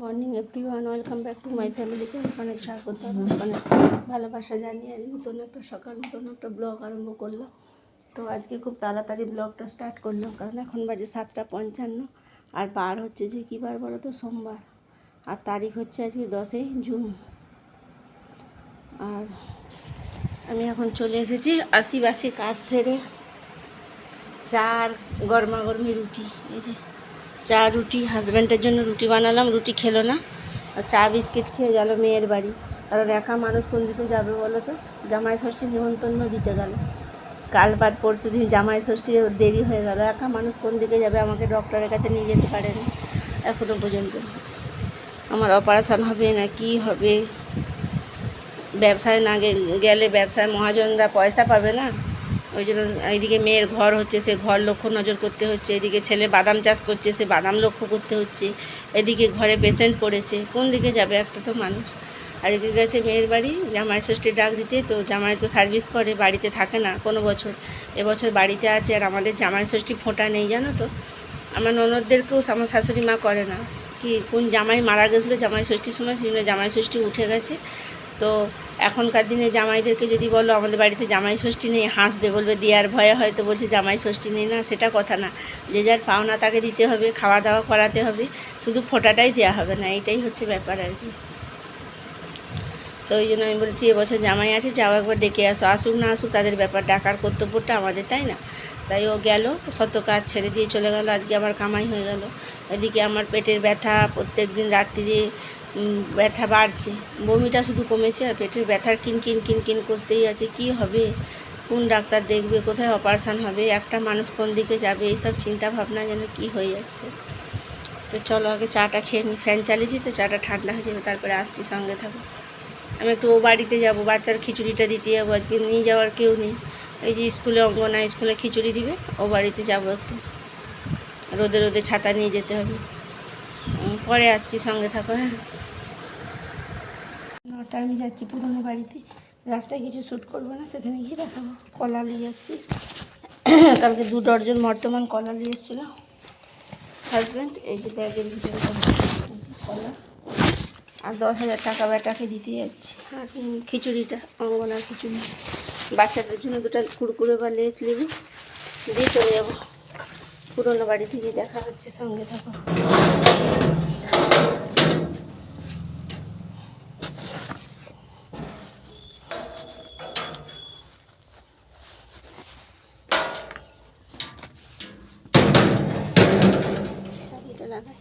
Morning everyone, welcome back to my ফ্যামিলিকে অনেক স্বাগত, অনেক ভালোবাসা জানিয়ে নতুন একটা সকাল নতুন একটা ব্লগ আরম্ভ করলাম। তো আজকে খুব তাড়াতাড়ি ব্লগটা স্টার্ট করলাম, কারণ এখন বাজে 7:55 আর বার হচ্ছে যে কী বার বলো তো, সোমবার, আর তারিখ হচ্ছে আজকে 10 জুন। আর আমি এখন চলে এসেছি আশি কাজ সেরে, চা আর গরমাগরমি রুটি, এই যে চা রুটি, হাজব্যান্ডের জন্য রুটি বানালাম, রুটি খেলো না, আর চা বিস্কিট খেয়ে গেল মেয়ের বাড়ি। কারণ একা মানুষ কোন দিকে যাবে বলো তো, জামাই ষষ্ঠী নিমন্ত্রণ দিতে গেল, কাল বাদ পরশু দিন জামাই ষষ্ঠী, দেরি হয়ে গেল, একা মানুষ কোন দিকে যাবে, আমাকে ডক্টরের কাছে নিয়ে যেতে পারেনি এখনও পর্যন্ত। আমার অপারেশান হবে না কি হবে, ব্যবসায় না গেলে ব্যবসায় মহাজনরা পয়সা পাবে না, ওই জন্য এইদিকে মেয়ের ঘর হচ্ছে, সে ঘর লক্ষ্য নজর করতে হচ্ছে, এদিকে ছেলে বাদাম চাষ করছে, সে বাদাম লক্ষ্য করতে হচ্ছে, এদিকে ঘরে পেশেন্ট পড়েছে, কোন দিকে যাবে একটা তো মানুষ। আর এদিকে গেছে মেয়ের বাড়ি জামাই ষষ্ঠীর ডাক দিতে, তো জামাই তো সার্ভিস করে, বাড়িতে থাকে না কোনো বছর, এবছর বাড়িতে আছে। আর আমাদের জামাই ষষ্ঠী ফোঁটা নেই জানো তো, আমার ননদদেরকেও আমার শাশুড়ি মা করে না, কি কোন জামাই মারা গেছিলো জামাই ষষ্ঠীর সময়, সেই জন্য জামাই ষষ্ঠী উঠে গেছে। তো এখনকার দিনে জামাইদেরকে যদি বলো আমাদের বাড়িতে জামাই ষষ্ঠী নেই, হাসবে, বলবে দেওয়ার ভয়ে হয়তো বলছে জামাই ষষ্ঠী নেই, না সেটা কথা না, যে যার পাওনা তাকে দিতে হবে, খাওয়া দাওয়া করাতে হবে, শুধু ফোঁটাটাই দেওয়া হবে না, এইটাই হচ্ছে ব্যাপার আর কি। তো ওই জন্য আমি বলছি এবছর জামাই আছে, যাও একবার ডেকে আসো, আসুক না আসুক তাদের ব্যাপার, ডাকার কর্তব্যটা আমাদের, তাই না? তাই ও গেল, শত কাজ ছেড়ে দিয়ে চলে গেল, আজকে আবার কামাই হয়ে গেল। এদিকে আমার পেটের ব্যথা, প্রত্যেক দিন রাত্রিরে ব্যথা বাড়ছে, বমিটা শুধু কমেছে, আর পেটের ব্যথার কিন করতেই আছে। কি হবে, কোন ডাক্তার দেখবে, কোথায় অপারেশান হবে, একটা মানুষ কোন দিকে যাবে, এইসব চিন্তা ভাবনা যেন কি হয়ে যাচ্ছে। তো চলো আগে চাটা খেয়ে নিই, ফ্যান চালিয়েছি তো চাটা ঠান্ডা হয়ে যাবে, তারপরে আসছি, সঙ্গে থাকো। আমি একটু ও বাড়িতে যাব, বাচ্চার খিচুড়িটা দিতে যাবো, আজকে নিয়ে যাওয়ার কেউ নেই, এই যে স্কুলে অঙ্গনা স্কুলে খিচুড়ি দিবে, ও বাড়িতে যাব একটু, রোদে রোদে ছাতা নিয়ে যেতে হবে। পরে আসছি, সঙ্গে থাকো। হ্যাঁ, 9টা আমি যাচ্ছি পুরনো বাড়িতে, রাস্তায় কিছু শ্যুট করবো না, সেখানে গিয়ে দেখাবো। কলা নিয়ে যাচ্ছি, কালকে 2 ডজন বর্তমান কলা নিয়ে এসেছিলো হাজব্যান্ড, এই যে ব্যাগের ভিতরে কলা, আর 10,000 টাকা বেটাকে দিতে যাচ্ছি, আর খিচুড়িটা অঙ্গনার খিচুড়ি, বাচ্চাদের জন্য 2টা কুরকুরে বা লেস লেবু দিয়ে চলে যাবো পুরনো বাড়ি থেকে। দেখা হচ্ছে, সঙ্গে থাকো। চাবিটা লাগাই।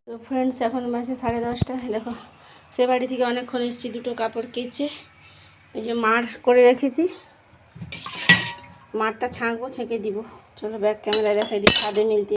তো ফ্রেন্ডস, এখন বাজে 10:30। দেখো সে বাড়ি থেকে অনেকক্ষণ এসেছি, 2টো কাপড় কেচে এই যে মার করে রেখেছি, মারটা ছাঁকবো, ছেঁকে দিব। চলো ব্যাক ক্যামেরায় দেখাই দিই, ছাদে মিলতে।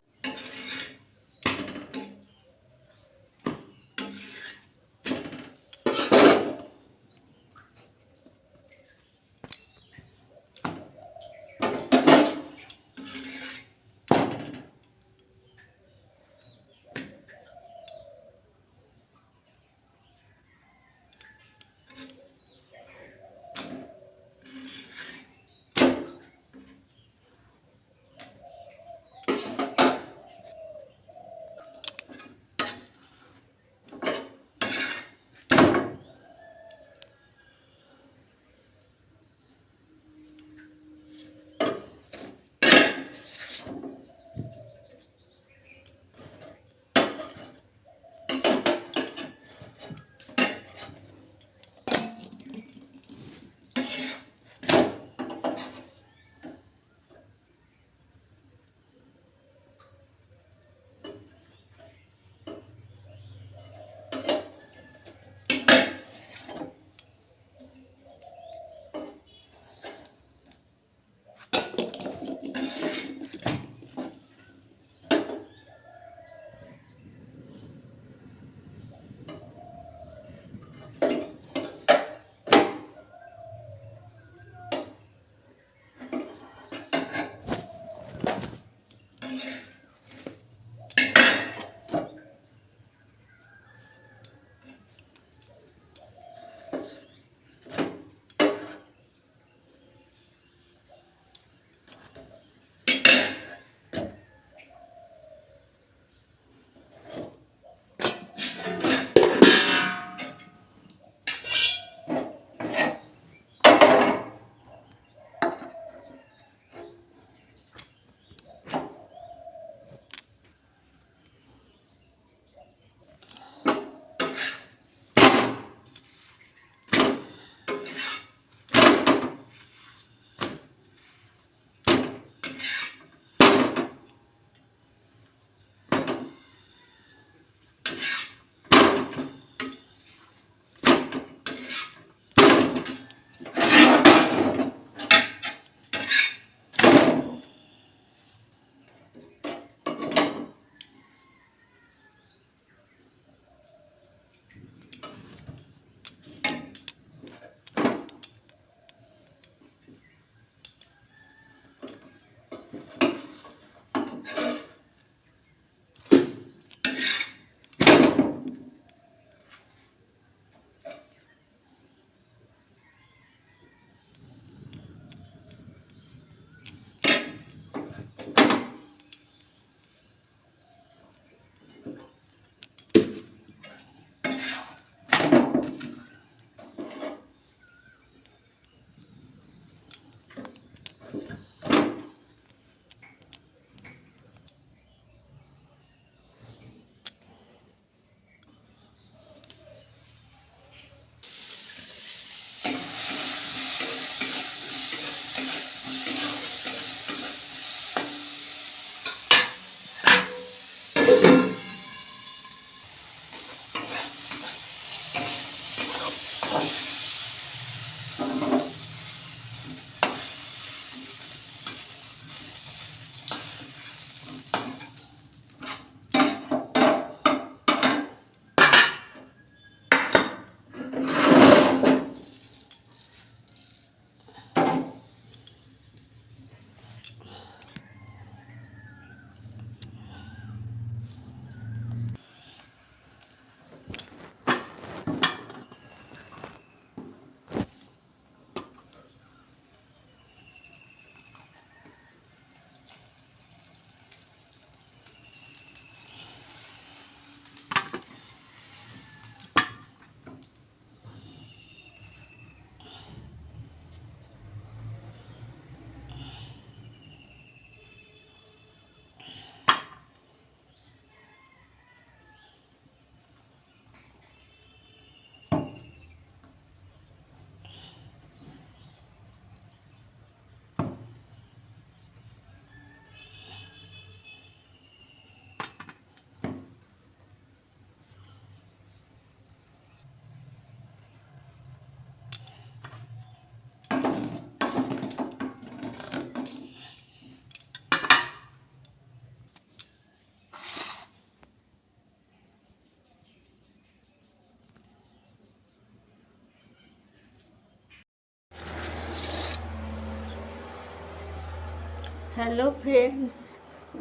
Hello friends,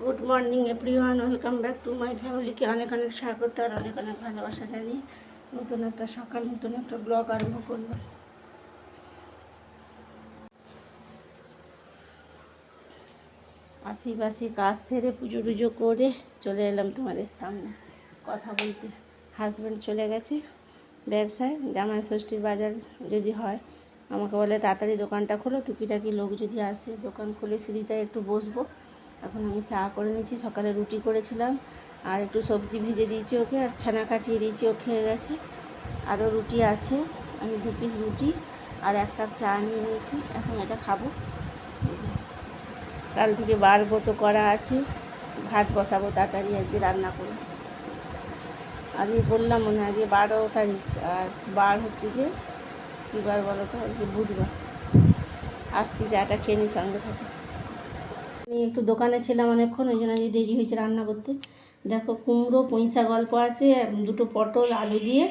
good morning everyone, welcome back to my ফ্যামিলিকে অনেক অনেক স্বাগত আর অনেক অনেক ভালোবাসা জানিয়ে নতুন একটা সকাল, নতুন একটা ব্লগ আরম্ভ করলাম। আশিবাসি কাজ সেরে পুজো টুজো করে চলে এলাম তোমাদের সামনে কথা বলতে। হাজব্যান্ড চলে গেছে ব্যবসায়, জামাই ষষ্ঠীর বাজার যদি হয় আমাকে বলে তাড়াতাড়ি দোকানটা খোলো, টুকিটাকি লোক যদি আসে দোকান খুলে সিঁড়িটায় একটু বসবো। এখন আমি চা করে নিয়েছি, সকালে রুটি করেছিলাম আর একটু সবজি ভেজে দিয়েছি ওকে, আর ছানা কাটিয়ে দিয়েছি, ও খেয়ে গেছে। আরও রুটি আছে, আমি 2 পিস রুটি আর 1 কাপ চা নিয়ে নিয়েছি, এখন এটা খাবো। কাল থেকে বার ব্রত করা আছে, ভাত বসাবো তাড়াতাড়ি, আজকে রান্না করবো। আজকে বললাম মনে হয় আজকে 12 তারিখ, আর বার হচ্ছে যে কী বার বলো তো, আজকে বুধবার। আসছি, চাটা খেয়ে নিই, সঙ্গে থাকি। আমি একটু দোকানে ছিলাম অনেকক্ষণ, ওই জন্য আজকে দেরি হয়েছে রান্না করতে। দেখো কুমড়ো পুঁইশাক অল্প আছে, 2টো পটল আলু দিয়ে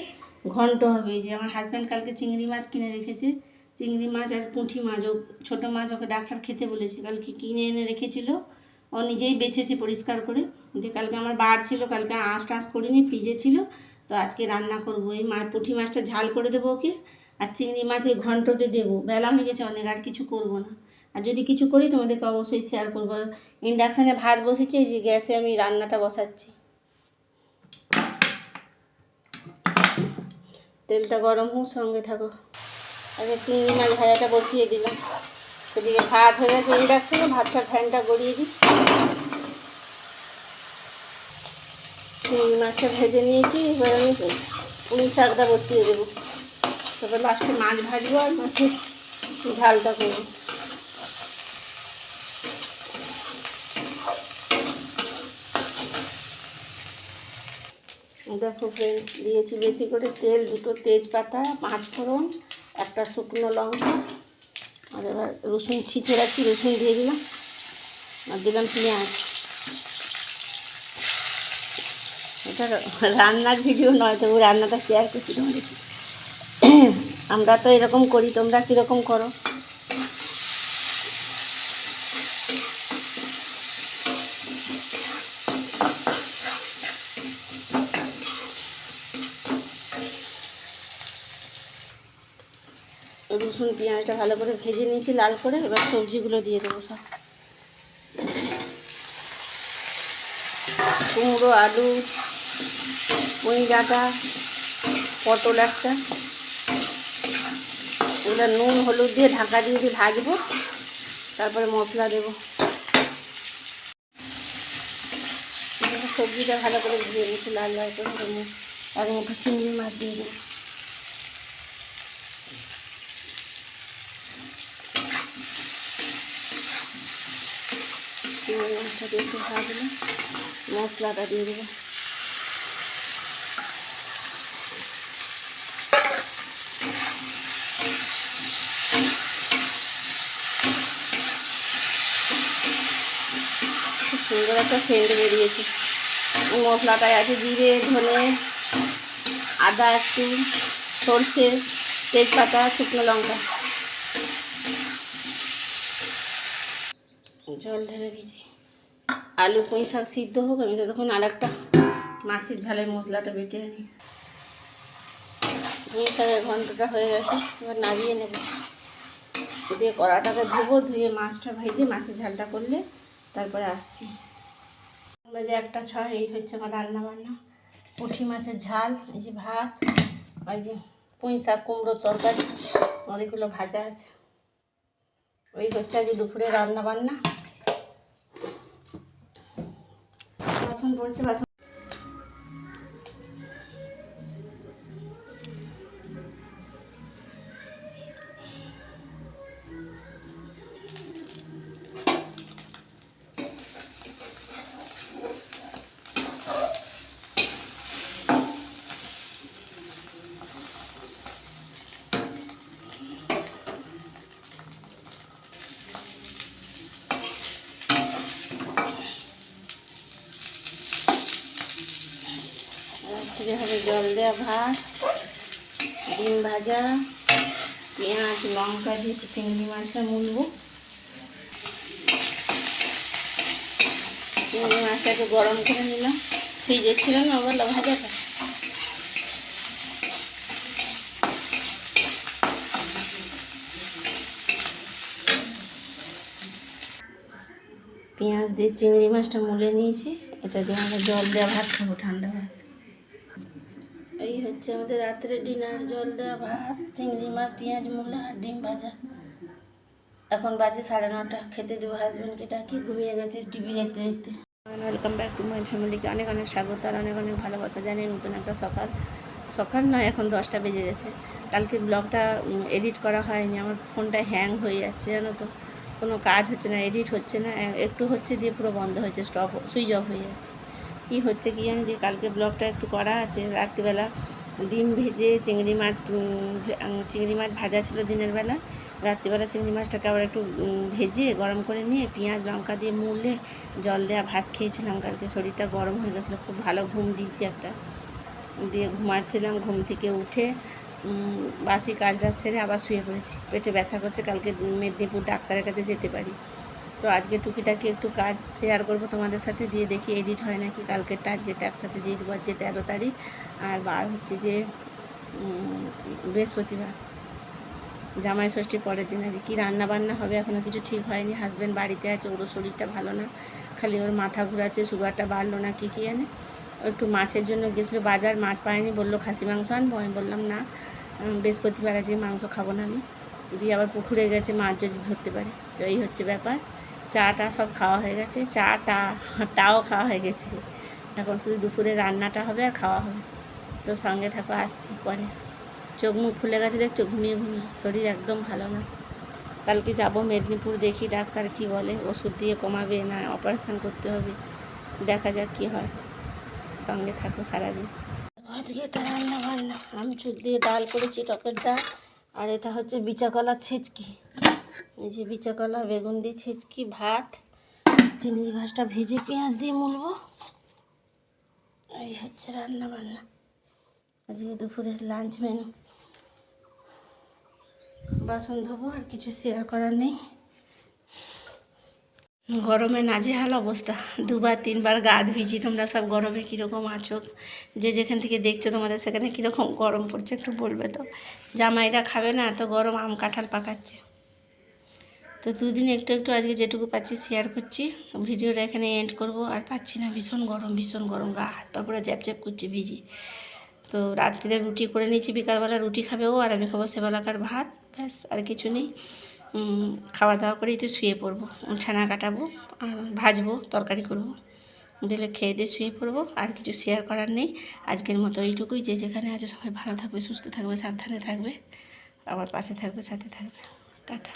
ঘন্ট হবে। এই যে আমার হাজব্যান্ড কালকে চিংড়ি মাছ কিনে রেখেছে, চিংড়ি মাছ আর পুঁটি মাছ, ও ছোটো মাছ ওকে ডাক্তার খেতে বলেছে, কালকে কিনে এনে রেখেছিল, ও নিজেই বেছেছে পরিষ্কার করে। দিয়ে কালকে আমার বার ছিল, কালকে আঁশ টাঁশ করিনি, ফ্রিজে ছিল, তো আজকে রান্না করবো। এই পুঁটি মাছটা ঝাল করে দেবো ওকে, আর চিংড়ি মাছ এই ঘন্টতে দেবো। বেলা হয়ে গেছে অনেক, আর কিছু করবো না। আর যদি কিছু করি তোমাদেরকে অবশ্যই শেয়ার করবো। ইন্ডাকশানে ভাত বসেছি, এই যে গ্যাসে আমি রান্নাটা বসাচ্ছি। তেলটা গরম হোক, সঙ্গে থাকো। আগে চিংড়ি মাছ ভাজাটা বসিয়ে দিলাম, সেদিকে ভাত হয়ে গেছে ইন্ডাকশানে, ভাতটা ফ্যানটা গড়িয়ে দিই। চিংড়ি মাছটা ভেজে নিয়েছি, এবার আমি পুঁই শাকটা বসিয়ে দেবো, তারপর লাস্টে মাছ ভাজবো আর মাছের ঝালটা করবো। দেখো ফ্রেন্ডস, দিয়েছি বেশি করে তেল, 2টো তেজপাতা, 5 ফোড়ন, 1টা শুকনো লঙ্কা, আর এবার রসুন ছিঁচে রাখছি, রসুন দিয়ে দিলাম, আর দিলাম পেঁয়াজ। এটা রান্নার ভিডিও নয়, তবু রান্নাটা শেয়ার করছি তোমাদের সাথে। আমরা তো এরকম করি, তোমরা কীরকম করো? রসুন পেঁয়াজটা ভালো করে ভেজে নিয়েছি লাল করে, এবার সবজিগুলো দিয়ে দেবো সব। কুমড়ো, আলু, পুঁই ডাঁটা, পটল একটা, এগুলো নুন হলুদ দিয়ে ঢাকা দিয়ে ভাজবো, তারপরে মশলা দেবো। সবজিটা ভালো করে ভেজে নিয়েছি লাল লাল করে, এক মুঠো চিংড়ি মাছ দিয়ে দেবো। চিংড়ি মাছটা দিয়ে একটু ভাজলে মশলাটা দিয়ে দেবো। খুব সুন্দর একটা সেন্ট বেরিয়েছে। মশলাটায় আছে জিরে, ধনে, আদা একটু, সর্ষে, তেজপাতা, শুকনো লঙ্কা। জল ঢেলে দিয়েছি, আলু পুঁই শাক সিদ্ধ হোক, আমি ততক্ষণ আর একটা মাছের ঝালের মশলাটা বেটে আনি। পুঁই শাকের ঘন্টটা হয়ে গেছে, এবার নাড়িয়ে নেব, দিয়ে কড়াটাকে ধুবো, ধুয়ে মাছটা ভেজে মাছের ঝালটা করলে তারপরে আসছি। বাজে 1:06, এই হচ্ছে আমার রান্না বান্না। পুঁটি মাছের ঝাল, এই যে ভাত, এই যে পুঁই শাক কুমড়োর তরকারি, অনেকগুলো ভাজা আছে। ওই হচ্ছে আজকে দুপুরে রান্না বান্না। বাসন পড়ছে, বাসন থেকে হবে জল দেওয়া ভাত, ডিম ভাজা, পেঁয়াজ লঙ্কা দিয়ে চিংড়ি মাছটা মুলবো। চিংড়ি মাছটা একটু গরম করে নিলাম, ফ্রিজে ছিল না বললো ভাজাটা। পেঁয়াজ দিয়ে চিংড়ি মাছটা মুলে নিয়েছি, এটা দিয়ে আমরা জল দেওয়া ভাত খাবো, ঠান্ডা ভাত। এই হচ্ছে আমাদের রাত্রে ডিনার, জল দেওয়া ভাত, চিংড়ি মাছ, পেঁয়াজ মুলা আর ডিম ভাজা। এখন বাজে 9:30, খেতে দেবো হাজব্যান্ডকে, ডাকি ঘুমিয়ে গেছে টিভি দেখতে দেখতে। ওয়েলকাম ব্যাক টু মাই ফ্যামিলিকে অনেক অনেক স্বাগত আর অনেক অনেক ভালোবাসা জানিয়ে নতুন একটা সকাল নয়, এখন 10টা বেজে গেছে। কালকে ব্লগটা এডিট করা হয়নি, আমার ফোনটা হ্যাং হয়ে যাচ্ছে জানো তো, কোনো কাজ হচ্ছে না, এডিট হচ্ছে না, একটু হচ্ছে দিয়ে পুরো বন্ধ হয়েছে, সুইচ অফ হয়ে যাচ্ছে। কী হচ্ছে কি জানি, যে কালকে ব্লগটা একটু করা আছে। রাত্রিবেলা ডিম ভেজে চিংড়ি মাছ ভাজা ছিল দিনের বেলা, রাত্রিবেলা চিংড়ি মাছটাকে আবার একটু ভেজে গরম করে নিয়ে পেঁয়াজ লঙ্কা দিয়ে মুলে জল দেওয়া ভাত খেয়েছিলাম। কালকে শরীরটা গরম হয়ে গেছিলো, খুব ভালো ঘুম দিয়েছি একটা, দিয়ে ঘুমাচ্ছিলাম। ঘুম থেকে উঠে বাসি কাজটা সেরে আবার শুয়ে পড়েছি, পেটে ব্যথা করছে। কালকে মেদিনীপুর ডাক্তারের কাছে যেতে পারি, তো আজকে টুকিটাকি একটু কাজ শেয়ার করবো তোমাদের সাথে, দিয়ে দেখি এডিট হয় নাকি। কালকেরটা আজকেরটা একসাথে দিয়ে দেবো। আজকে 13 তারিখ আর বার হচ্ছে যে বৃহস্পতিবার, জামাই ষষ্ঠীর পরের দিন। আজকে কী রান্না বান্না হবে এখনও কিছু ঠিক হয়নি। হাজব্যান্ড বাড়িতে আছে, ওরও শরীরটা ভালো না, খালি ওর মাথা ঘুরাচ্ছে, সুগারটা বাড়লো না কী জানে। একটু মাছের জন্য গেছিলো বাজার, মাছ পায়নি, বললো খাসি মাংস আনবো। আমি বললাম না, বৃহস্পতিবার আজকে মাংস খাবো না আমি। দিয়ে আবার পুকুরে গেছে মাছ যদি ধরতে পারে। তো এই হচ্ছে ব্যাপার। চাটা সব খাওয়া হয়ে গেছে, টাও খাওয়া হয়ে গেছে। এখন শুধু দুপুরে রান্নাটা হবে আর খাওয়া হবে। তো সঙ্গে থাকো, আসছি পরে। চোখ মুখ ফুলে গেছে দেখছো, ঘুমিয়ে শরীর একদম ভালো না। কালকে যাব মেদিনীপুর, দেখি ডাক্তার কি বলে, ওষুধ দিয়ে কমাবে না অপারেশান করতে হবে, দেখা যাক কি হয়। সঙ্গে থাকো সারাদিন। আজকে এটা রান্না বান্না, আমি চুল দিয়ে ডাল করেছি, টকের ডাল। আর এটা হচ্ছে বিচাকলার ছেচকি, এই যে বিচাকলা বেগুন দিয়ে ছেচকি, ভাত, চিংড়ি মাছটা ভেজে পেঁয়াজ দিয়ে মুলবো। এই হচ্ছে রান্না বান্না আজকে দুপুরের লাঞ্চ মেনু। বাসন ধোবো, আর কিছু শেয়ার করার নেই। গরমে নাজেহাল অবস্থা, 2-3বার গা ধুইছি। তোমরা সব গরমে কীরকম আছো, যে যেখান থেকে দেখছো তোমাদের সেখানে কীরকম গরম পড়ছে একটু বলবে তো। জামাইরা খাবে না, এত গরম, আম কাঁঠাল পাকাচ্ছে। তো দুদিন একটু একটু আজকে যেটুকু পাচ্ছি শেয়ার করছি। ভিডিওটা এখানে এন্ড করব, আর পাচ্ছি না, ভীষণ গরম, গা হাত পা পুরো জ্যাপ করছে ভিজি। তো রাত্রে রুটি করে নিয়েছি, বিকালবেলা রুটি খাবে ও, আর আমি খাবো সেবেলাকার ভাত, ব্যাস আর কিছু নেই। খাওয়া দাওয়া করেই তো শুয়ে পড়বো, ছানা কাটাবো আর ভাজবো, তরকারি করবো, দিলে খেয়ে দিয়ে শুয়ে পড়বো। আর কিছু শেয়ার করার নেই। আজকের মতো এইটুকুই। যে যেখানে আছো সবাই ভালো থাকবে, সুস্থ থাকবে, সাবধানে থাকবে, আমার পাশে থাকবে, সাথে থাকবে। টাটা।